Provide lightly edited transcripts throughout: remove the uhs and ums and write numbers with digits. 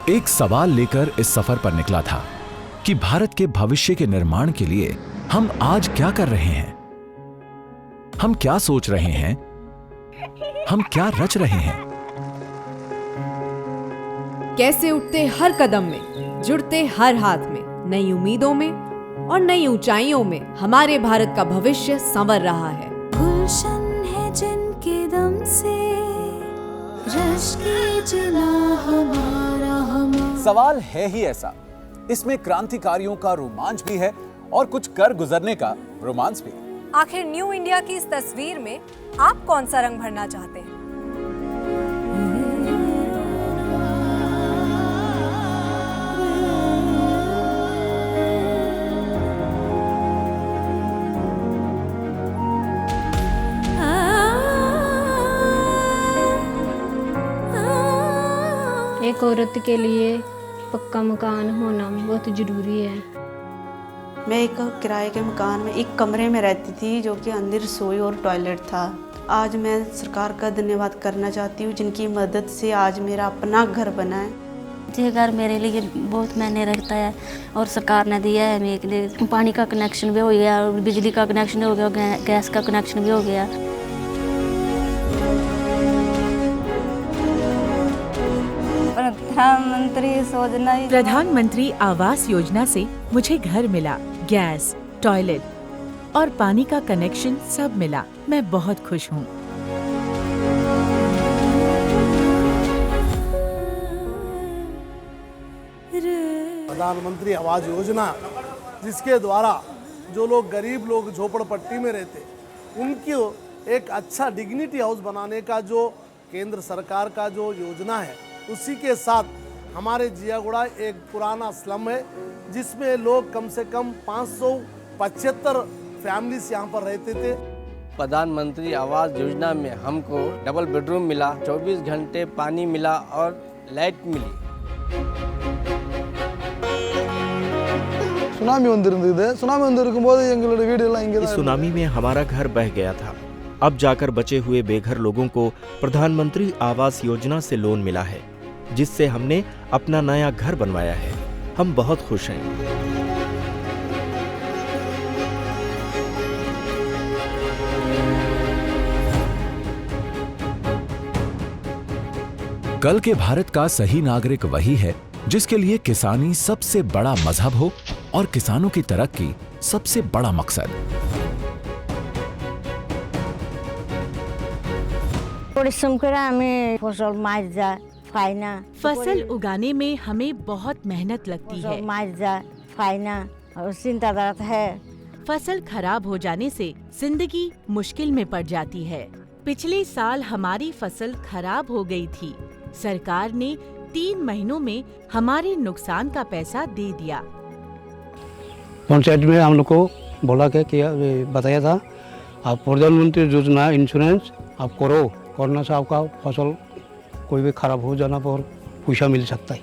एक सवाल लेकर इस सफर पर निकला था कि भारत के भविष्य के निर्माण के लिए हम आज क्या कर रहे हैं, हम क्या सोच रहे हैं, हम क्या रच रहे हैं। कैसे उठते हर कदम में, जुड़ते हर हाथ में, नई उम्मीदों में और नई ऊंचाइयों में हमारे भारत का भविष्य संवर रहा है। गुलशन है जिनके दम से रश की जिला हमारा। सवाल है ही ऐसा, इसमें क्रांतिकारियों का रोमांच भी है और कुछ कर गुजरने का रोमांस भी। आखिर न्यू इंडिया की इस तस्वीर में आप कौन सा रंग भरना चाहते हैं? एक औरत के लिए पक्का मकान होना बहुत ज़रूरी है। मैं एक किराए के मकान में एक कमरे में रहती थी, जो कि अंदर रसोई और टॉयलेट था। आज मैं सरकार का धन्यवाद करना चाहती हूँ, जिनकी मदद से आज मेरा अपना घर बना है। ये घर मेरे लिए बहुत मायने रखता है और सरकार ने दिया है मेरे लिए। पानी का कनेक्शन भी हो गया और बिजली का कनेक्शन हो गया, गैस का कनेक्शन भी हो गया। प्रधानमंत्री आवास योजना से मुझे घर मिला, गैस, टॉयलेट और पानी का कनेक्शन सब मिला। मैं बहुत खुश हूँ। प्रधानमंत्री आवास योजना, जिसके द्वारा जो लोग गरीब लोग झोपड़पट्टी में रहते, उनको एक अच्छा डिग्निटी हाउस बनाने का जो केंद्र सरकार का जो योजना है, उसी के साथ हमारे जियागुड़ा एक पुराना स्लम है, जिसमें लोग कम से कम 575 फैमिलीज यहाँ पर रहते थे। प्रधानमंत्री आवास योजना में हमको डबल बेडरूम मिला, 24 घंटे पानी मिला और लाइट मिली। इस सुनामी में हमारा घर बह गया था। अब जाकर बचे हुए बेघर लोगों को प्रधानमंत्री आवास योजना से लोन मिला है, जिससे हमने अपना नया घर बनवाया है। हम बहुत खुश हैं। कल के भारत का सही नागरिक वही है जिसके लिए किसानी सबसे बड़ा मजहब हो और किसानों की तरक्की सबसे बड़ा मकसद। फसल उगाने में हमें बहुत मेहनत लगती है। फसल खराब हो जाने से जिंदगी मुश्किल में पड़ जाती है। पिछले साल हमारी फसल खराब हो गई थी। सरकार ने 3 महीनों में हमारे नुकसान का पैसा दे दिया। पंचायत में हम लोग को बोला कि बताया था, आप प्रधानमंत्री योजना इंश्योरेंस आप करो, करने से आपका फसल कोई भी खराब हो जाना पर पैसा मिल सकता है।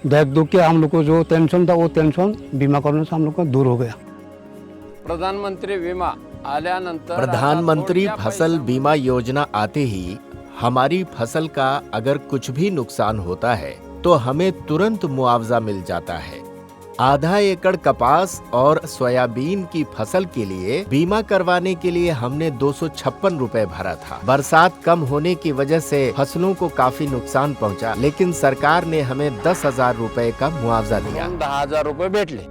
देख दुख के हम लोग को जो टेंशन था, वो टेंशन बीमा करने से हम लोग का दूर हो गया। प्रधानमंत्री बीमा आल्यानंतर प्रधानमंत्री फसल बीमा योजना आते ही हमारी फसल का अगर कुछ भी नुकसान होता है तो हमें तुरंत मुआवजा मिल जाता है। आधा एकड़ कपास और सोयाबीन की फसल के लिए बीमा करवाने के लिए हमने 256 रुपए भरा था। बरसात कम होने की वजह से फसलों को काफी नुकसान पहुंचा, लेकिन सरकार ने हमें 10,000 रुपए का मुआवजा दिया। 10,000 रुपए बैठ ले।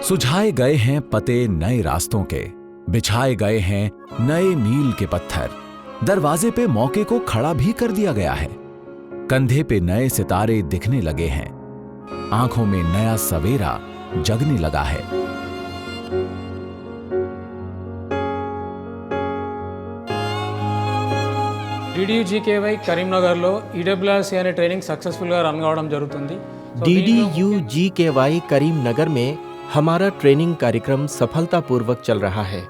सुझाए गए हैं पते नए रास्तों के, बिछाए गए हैं नए मील के पत्थर, दरवाजे पे मौके को खड़ा भी कर दिया गया है। कंधे पे नए सितारे दिखने लगे हैं, आंखों में नया सवेरा जगने लगा है। DDU-GKY కరీంనగర్లో EWRC అనే ట్రైనింగ్ సక్సెస్ఫుల్ గా రన్ కావడం జరుగుతుంది। DDU-GKY करीमनगर में हमारा ट्रेनिंग कार्यक्रम सफलतापूर्वक चल रहा है,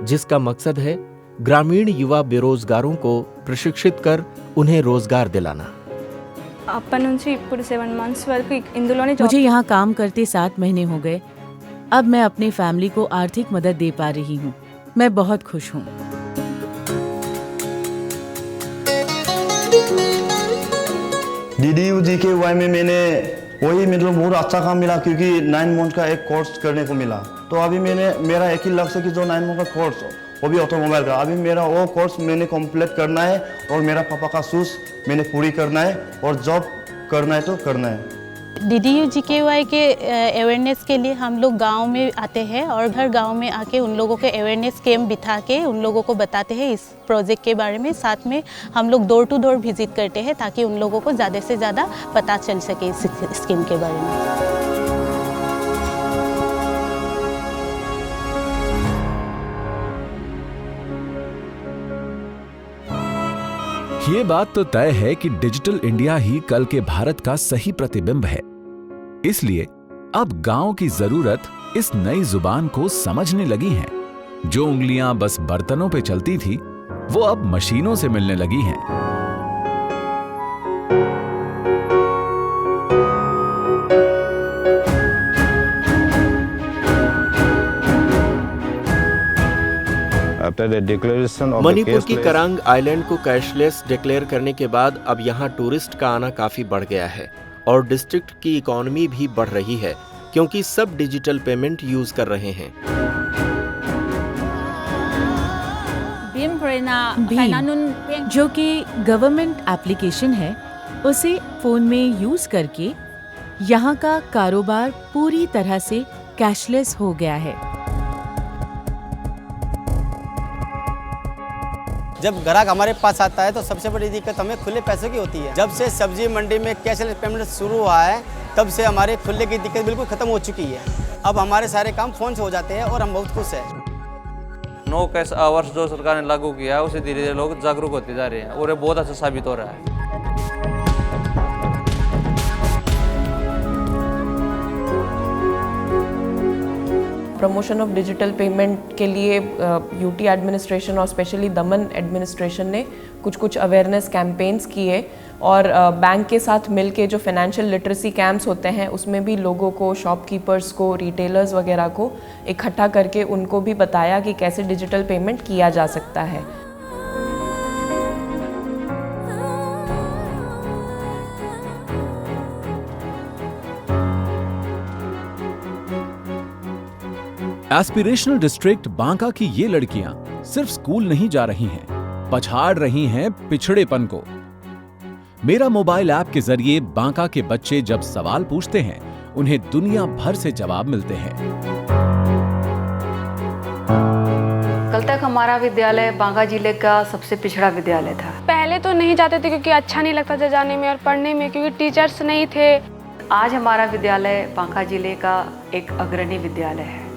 जिसका मकसद है ग्रामीण युवा बेरोजगारों को प्रशिक्षित कर उन्हें रोजगार दिलाना। मुझे यहाँ काम करते 7 महीने हो गए। अब मैं अपनी फैमिली को आर्थिक मदद दे पा रही हूँ। मैं बहुत खुश हूँ। DDU-GKY में मैंने वही मतलब बहुत अच्छा काम मिला, क्योंकि 9 मंथ का एक कोर्स करने को मिला। तो अभी मेरा एक ही लक्ष्य है कि जो 9 मंथ का कोर्स वो भी ऑटोमोबाइल का, अभी मेरा वो कोर्स मैंने कंप्लीट करना है और मेरा पापा का शूज़ मैंने पूरी करना है और जॉब करना है तो करना है। DDU-GKY के अवेयरनेस के लिए हम लोग गांव में आते हैं और हर गांव में आके उन लोगों के अवेयरनेस कैंप बिठा के उन लोगों को बताते हैं इस प्रोजेक्ट के बारे में। साथ में हम लोग डोर टू डोर विजिट करते हैं ताकि उन लोगों को ज़्यादा से ज़्यादा पता चल सके इस स्कीम के बारे में। ये बात तो तय है कि डिजिटल इंडिया ही कल के भारत का सही प्रतिबिंब है। इसलिए अब गांव की जरूरत इस नई जुबान को समझने लगी है। जो उंगलियां बस बर्तनों पे चलती थी, वो अब मशीनों से मिलने लगी हैं। मणिपुर की करांग आइलैंड को कैशलेस डिक्लेयर करने के बाद अब यहाँ टूरिस्ट का आना काफी बढ़ गया है और डिस्ट्रिक्ट की इकोनॉमी भी बढ़ रही है, क्योंकि सब डिजिटल पेमेंट यूज कर रहे हैं। भीम, जो कि गवर्नमेंट एप्लीकेशन है, उसे फोन में यूज करके यहाँ का कारोबार पूरी तरह से कैशलेस हो गया है। जब ग्राहक हमारे पास आता है तो सबसे बड़ी दिक्कत हमें खुले पैसों की होती है। जब से सब्जी मंडी में कैशलेस पेमेंट शुरू हुआ है, तब से हमारे खुले की दिक्कत बिल्कुल खत्म हो चुकी है। अब हमारे सारे काम फोन से हो जाते हैं और हम बहुत खुश हैं। नो कैश आवर्स जो सरकार ने लागू किया है, उससे धीरे धीरे लोग जागरूक होते जा रहे हैं और ये बहुत अच्छा साबित हो रहा है। प्रमोशन ऑफ डिजिटल पेमेंट के लिए यूटी एडमिनिस्ट्रेशन और स्पेशली दमन एडमिनिस्ट्रेशन ने कुछ अवेयरनेस कैंपेन्स किए और बैंक के साथ मिलके जो फाइनेंशियल लिटरेसी कैंप्स होते हैं उसमें भी लोगों को, शॉपकीपर्स को, रिटेलर्स वगैरह को इकट्ठा करके उनको भी बताया कि कैसे डिजिटल पेमेंट किया जा सकता है। एस्पिरेशनल डिस्ट्रिक्ट बांका की ये लड़कियां सिर्फ स्कूल नहीं जा रही हैं, पछाड़ रही हैं पिछड़ेपन को। मेरा मोबाइल ऐप के जरिए बांका के बच्चे जब सवाल पूछते हैं, उन्हें दुनिया भर से जवाब मिलते हैं। कल तक हमारा विद्यालय बांका जिले का सबसे पिछड़ा विद्यालय था। पहले तो नहीं जाते थे क्योंकि अच्छा नहीं लगता था जाने में और पढ़ने में, क्योंकि टीचर्स नहीं थे। आज हमारा विद्यालय बांका जिले का एक अग्रणी विद्यालय है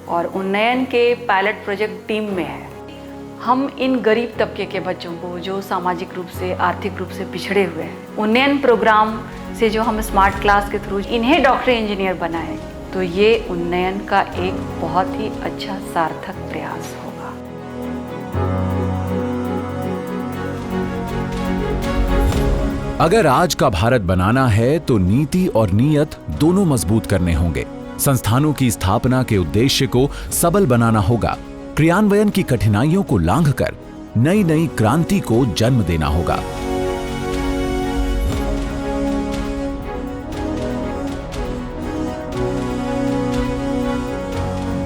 और उन्नयन के पायलट प्रोजेक्ट टीम में है। हम इन गरीब तबके के बच्चों को जो सामाजिक रूप से, आर्थिक रूप से पिछड़े हुए हैं, उन्नयन प्रोग्राम से जो हम स्मार्ट क्लास के थ्रू इन्हें डॉक्टर इंजीनियर बनाए, तो ये उन्नयन का एक बहुत ही अच्छा सार्थक प्रयास होगा। अगर आज का भारत बनाना है तो नीति और नीयत दोनों मजबूत करने होंगे। संस्थानों की स्थापना के उद्देश्य को सबल बनाना होगा। क्रियान्वयन की कठिनाइयों को लांघकर नई नई क्रांति को जन्म देना होगा।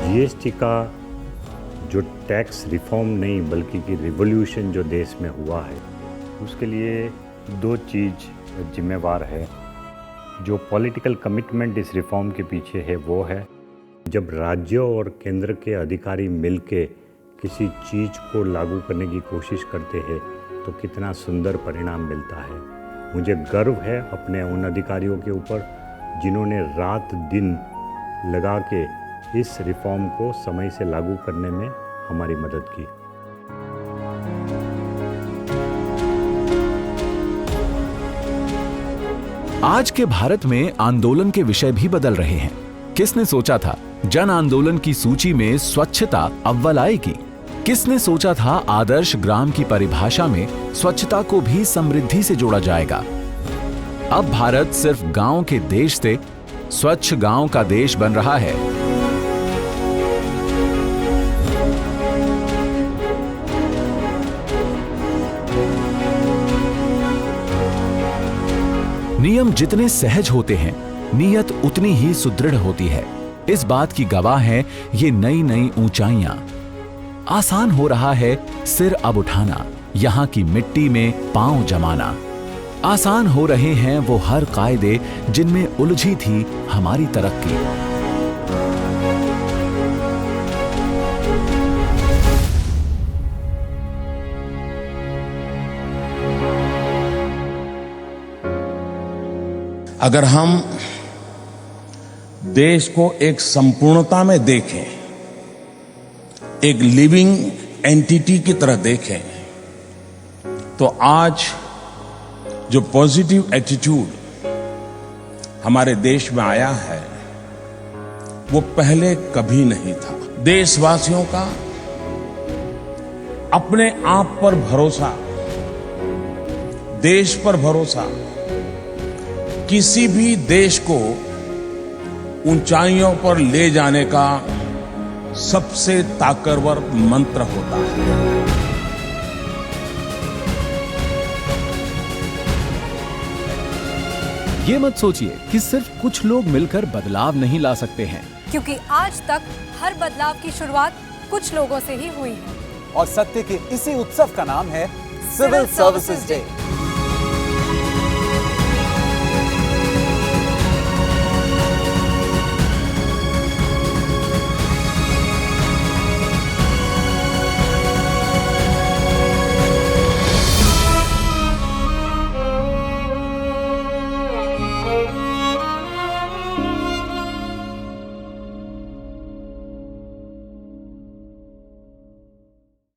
जीएसटी का जो टैक्स रिफॉर्म नहीं बल्कि कि रिवॉल्यूशन जो देश में हुआ है, उसके लिए दो चीज़ जिम्मेवार है। जो पॉलिटिकल कमिटमेंट इस रिफॉर्म के पीछे है वो है, जब राज्यों और केंद्र के अधिकारी मिलके किसी चीज़ को लागू करने की कोशिश करते हैं तो कितना सुंदर परिणाम मिलता है। मुझे गर्व है अपने उन अधिकारियों के ऊपर जिन्होंने रात दिन लगा के इस रिफॉर्म को समय से लागू करने में हमारी मदद की। आज के भारत में आंदोलन के विषय भी बदल रहे हैं। किसने सोचा था जन आंदोलन की सूची में स्वच्छता अव्वल आएगी? किसने सोचा था आदर्श ग्राम की परिभाषा में स्वच्छता को भी समृद्धि से जोड़ा जाएगा? अब भारत सिर्फ गांव के देश से स्वच्छ गांव का देश बन रहा है। जितने सहज होते हैं, नीयत उतनी ही सुदृढ़ होती है। इस बात की गवाह हैं ये नई नई ऊंचाइयां। आसान हो रहा है सिर अब उठाना, यहाँ की मिट्टी में पांव जमाना। आसान हो रहे हैं वो हर कायदे जिनमें उलझी थी हमारी तरक्की। अगर हम देश को एक संपूर्णता में देखें, एक लिविंग एंटिटी की तरह देखें, तो आज जो पॉजिटिव एटीट्यूड हमारे देश में आया है वो पहले कभी नहीं था। देशवासियों का अपने आप पर भरोसा, देश पर भरोसा किसी भी देश को ऊंचाइयों पर ले जाने का सबसे ताकतवर मंत्र होता है। ये मत सोचिए कि सिर्फ कुछ लोग मिलकर बदलाव नहीं ला सकते हैं, क्योंकि आज तक हर बदलाव की शुरुआत कुछ लोगों से ही हुई है। और सत्य के इसी उत्सव का नाम है सिविल सर्विसेज डे।